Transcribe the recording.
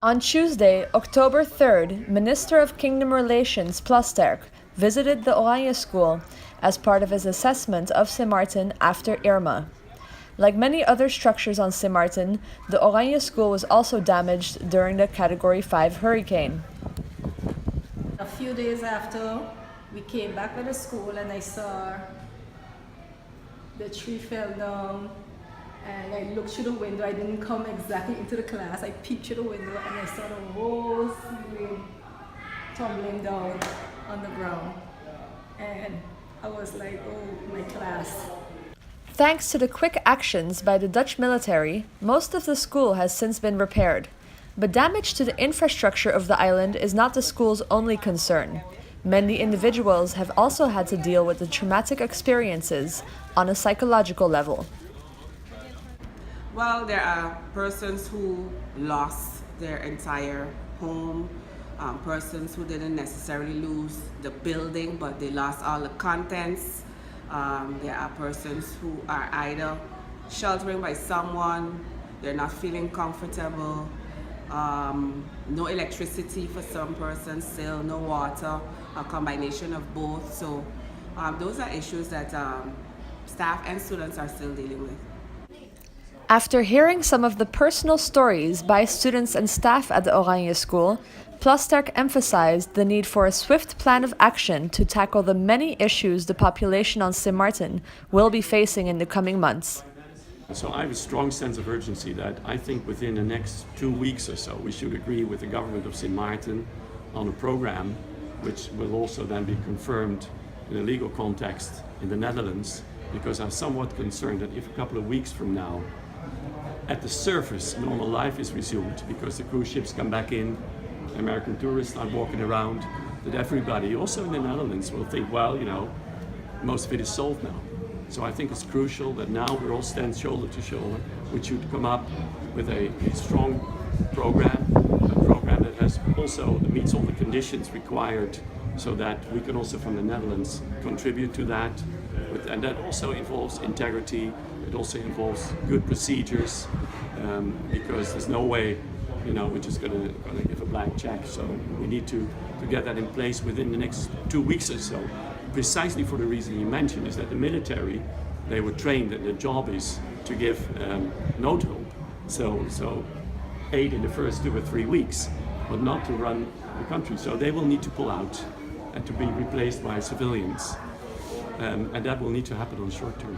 On Tuesday, October 3rd, Minister of Kingdom Relations Plasterk visited the Oranje School as part of his assessment of Sint Maarten after Irma. Like many other structures on Sint Maarten, the Oranje School was also damaged during the Category 5 hurricane. A few days after, we came back to the school and I saw the tree fell down. And I looked through the window. I didn't come exactly into the class. I peeked through the window and I saw the whole ceiling tumbling down on the ground. And I was like, oh, my class. Thanks to the quick actions by the Dutch military, most of the school has since been repaired. But damage to the infrastructure of the island is not the school's only concern. Many individuals have also had to deal with the traumatic experiences on a psychological level. Well, there are persons who lost their entire home, persons who didn't necessarily lose the building, but they lost all the contents. There are persons who are either sheltering by someone, they're not feeling comfortable, no electricity for some persons still, no water, a combination of both. So those are issues that staff and students are still dealing with. After hearing some of the personal stories by students and staff at the Oranje School, Plasterk emphasized the need for a swift plan of action to tackle the many issues the population on Sint Maarten will be facing in the coming months. So I have a strong sense of urgency that I think within the next 2 weeks or so we should agree with the government of Sint Maarten on a program which will also then be confirmed in a legal context in the Netherlands, because I'm somewhat concerned that if a couple of weeks from now at the surface normal life is resumed because the cruise ships come back in, American tourists start walking around, that everybody also in the Netherlands will think, well, you know, most of it is solved now. So I think it's crucial that now we all stand shoulder to shoulder. We should come up with a strong program, a program that has also that meets all the conditions required, so that we can also from the Netherlands contribute to that. And that also involves integrity. It also involves good procedures, because there's no way, you know, we're just gonna give a blank check. So we need to get that in place within the next 2 weeks or so. Precisely for the reason you mentioned, is that the military, they were trained and their job is to give noodhulp. So aid in the first 2 or 3 weeks, but not to run the country. So they will need to pull out and to be replaced by civilians. And that will need to happen on the short term.